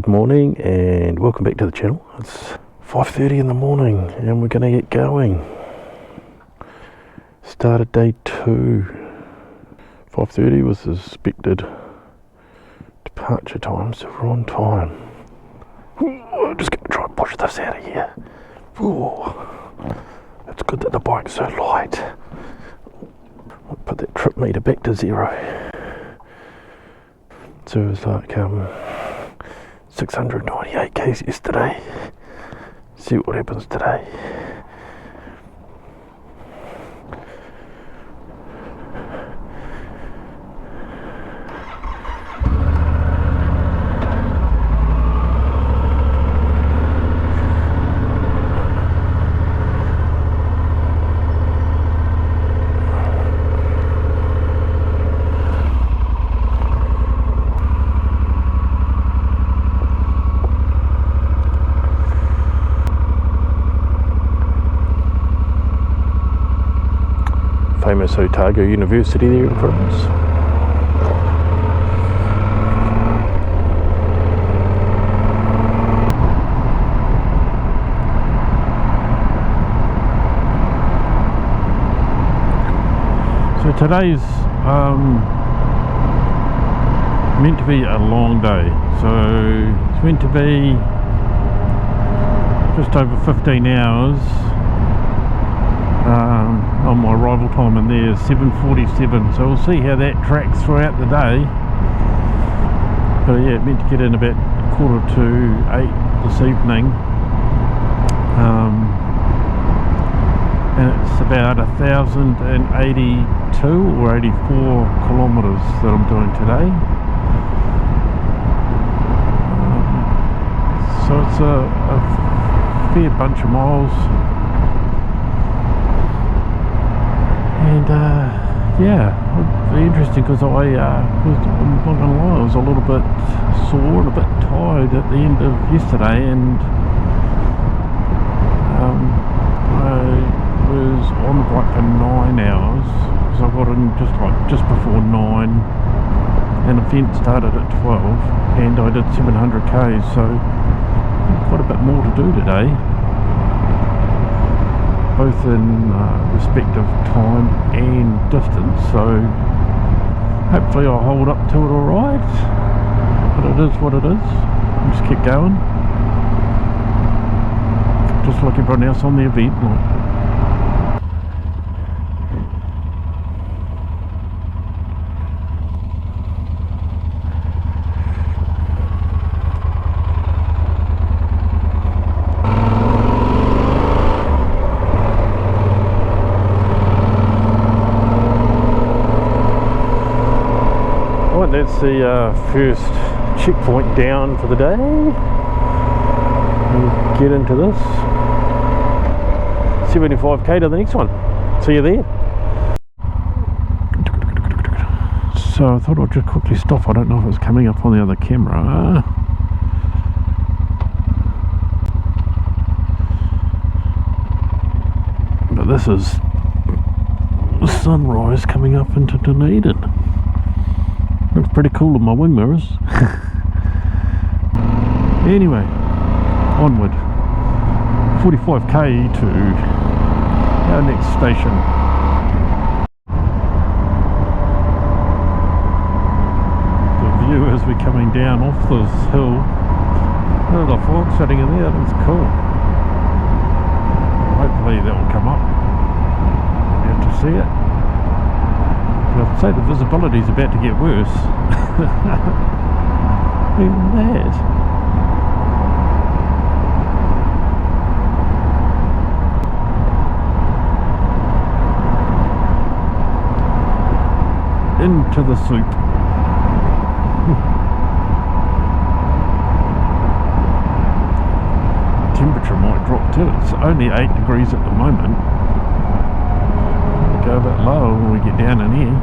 morning and welcome back to the channel. It's 5:30 in the morning and we're going to get going. Started day 2. 5:30 was the expected departure time, so we're on time. I'm just going to try and push this out of here. Ooh, it's good that the bike's so light. I'll put that trip meter back to 0. So it was like 698 k's yesterday. See what happens today. Famous Otago University there in front of us. So today's meant to be a long day. So it's meant to be just over 15 hours. On my arrival time in there is 7:47, so we'll see how that tracks throughout the day. But yeah, meant to get in about 7:45 this evening, and it's about 1,082 or 84 kilometres that I'm doing today. So it's a fair bunch of miles. And yeah, it'll be interesting because I'm not going to lie, I was a little bit sore and a bit tired at the end of yesterday, and I was on the bike for 9 hours because I got in just before 9 and the event started at 12 and I did 700 k's, so quite a bit more to do today, both in respect of time and distance, so hopefully I'll hold up to it alright, but it is what it is. I'll just keep going, just like everyone else on the event. That's the first checkpoint down for the day. We'll get into this. 75k to the next one. See you there. So I thought I'd just quickly stop. I don't know if it's coming up on the other camera. But this is the sunrise coming up into Dunedin. Looks pretty cool in my wing mirrors. Anyway, onward. 45k to our next station. The view as we're coming down off this hill. Look at the fog sitting in there, that's cool. Hopefully that will come up. You have to see it. I'd say the visibility is about to get worse. Even that. Into the soup. Temperature might drop too. It's only 8 degrees at the moment. Go a bit lower when we get down in here.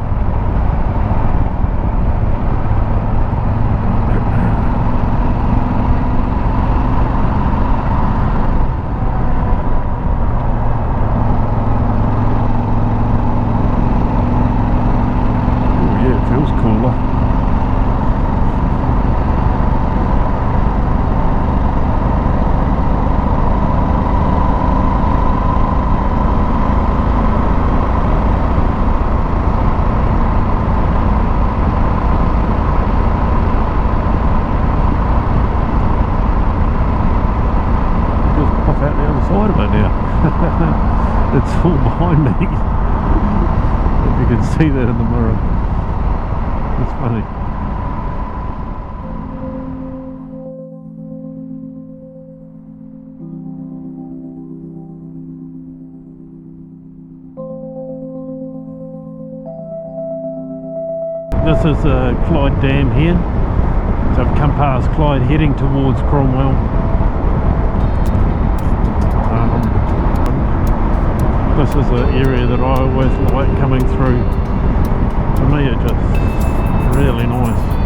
sight of it now. It's all behind me. If you can see that in the mirror. It's funny. This is Clyde Dam here. So I've come past Clyde heading towards Cromwell. This is an area that I always like coming through. To me it's just really nice.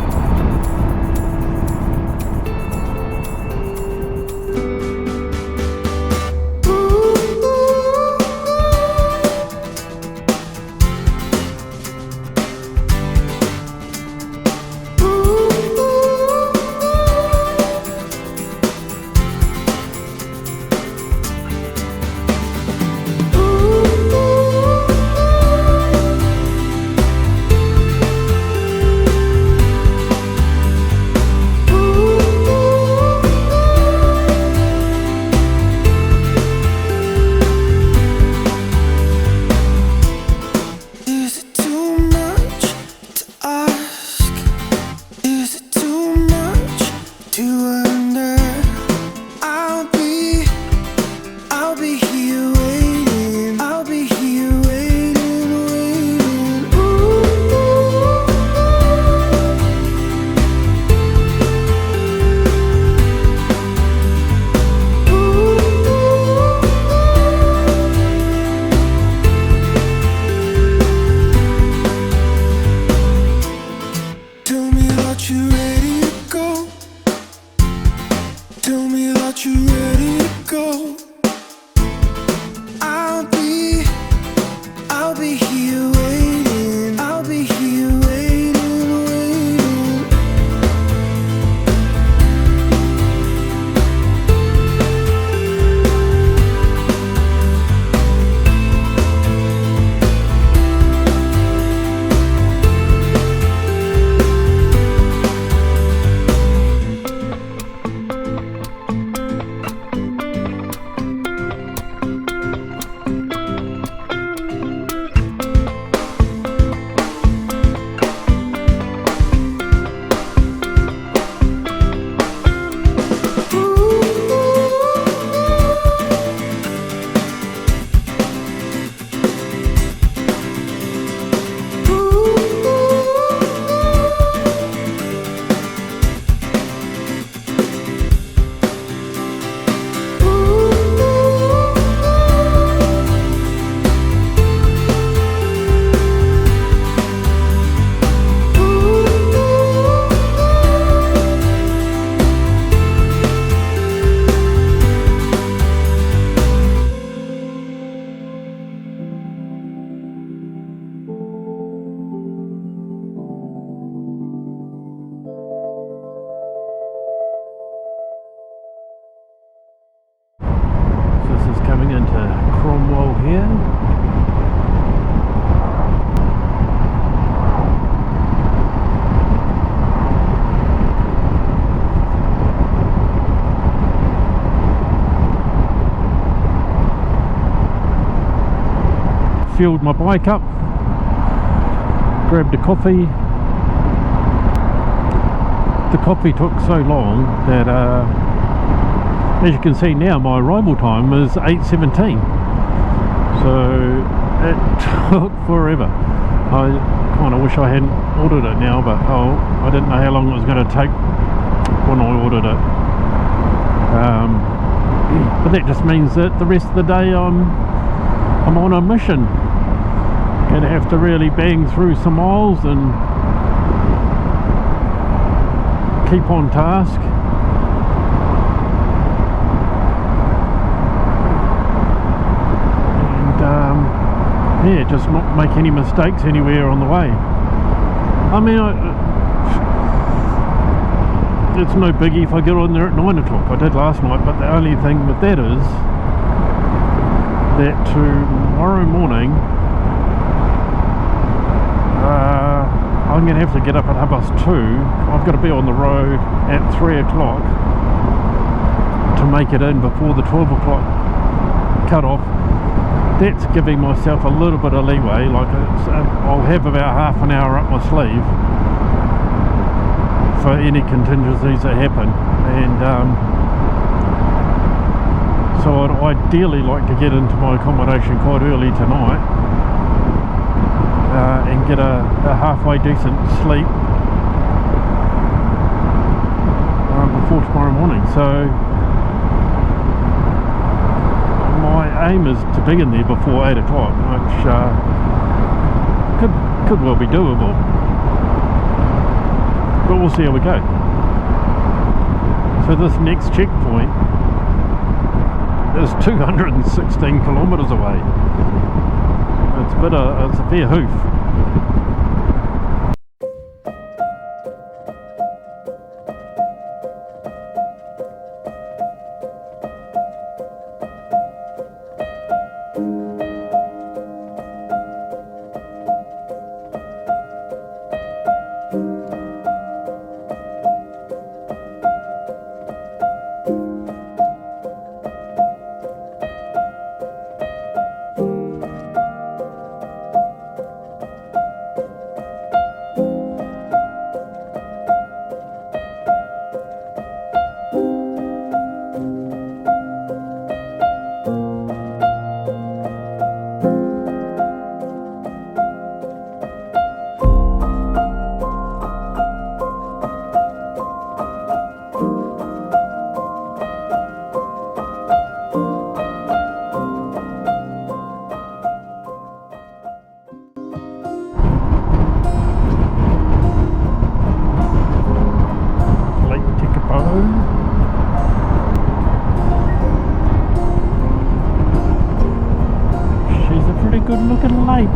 Coming into Cromwell here. Fueled my bike up, grabbed a coffee. The coffee took so long that as you can see now, my arrival time is 8:17, so it took forever. I kind of wish I hadn't ordered it now, but I didn't know how long it was going to take when I ordered it. But that just means that the rest of the day I'm on a mission. Going to have to really bang through some miles and keep on task. Yeah, just not make any mistakes anywhere on the way. I mean, it's no biggie if I get on there at 9 o'clock. I did last night, but the only thing with that is that tomorrow morning I'm going to have to get up at 2:30. I've got to be on the road at 3 o'clock to make it in before the 12 o'clock cut off. That's giving myself a little bit of leeway, like I'll have about half an hour up my sleeve for any contingencies that happen, and so I'd ideally like to get into my accommodation quite early tonight and get a halfway decent sleep before tomorrow morning. So my aim is to be in there before 8 o'clock, which could well be doable, but we'll see how we go. So this next checkpoint is 216 kilometres away. It's a fair hoof. She's a pretty good looking lake.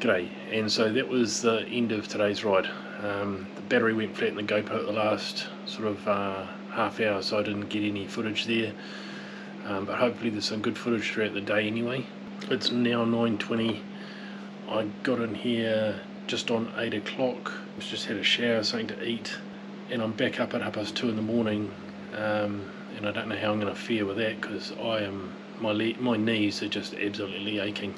G'day, and so that was the end of today's ride. The battery went flat in the GoPro at the last sort of half hour, so I didn't get any footage there, but hopefully there's some good footage throughout the day anyway. It's now 9:20. I got in here just on 8 o'clock, just had a shower, something to eat, and I'm back up at 2:30 in the morning, and I don't know how I'm going to fare with that, because my knees are just absolutely aching.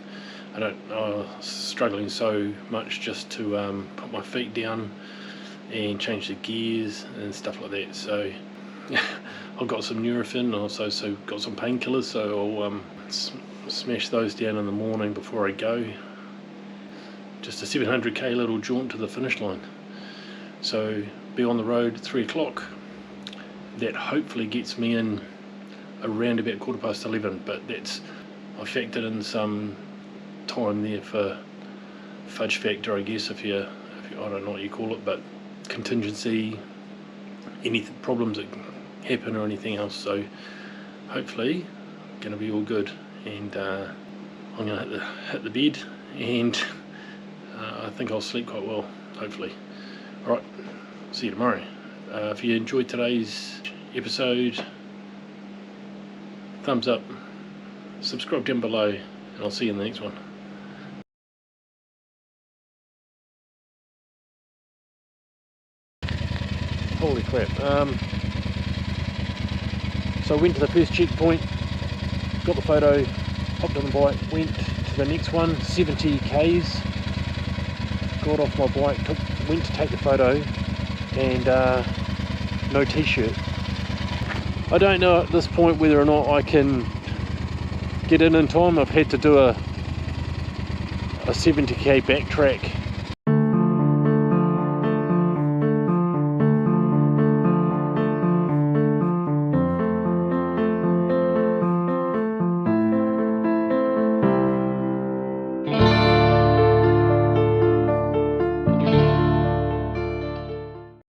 I was struggling so much just to put my feet down and change the gears and stuff like that. So I've got some Nurofen, also got some painkillers, so I'll smash those down in the morning before I go. Just a 700k little jaunt to the finish line. So be on the road at 3 o'clock. That hopefully gets me in around about 11:15, but I factored in some time there for fudge factor, I guess, if you I don't know what you call it, but contingency, any problems that happen or anything else. So hopefully going to be all good, and I'm going to hit the bed, and I think I'll sleep quite well, hopefully. Alright, see you tomorrow. If you enjoyed today's episode, thumbs up, subscribe down below, and I'll see you in the next one. Holy crap. So I went to the first checkpoint, got the photo, hopped on the bike, went to the next one, 70 k's, got off my bike, went to take the photo, and no t-shirt. I don't know at this point whether or not I can get in time. I've had to do a 70k backtrack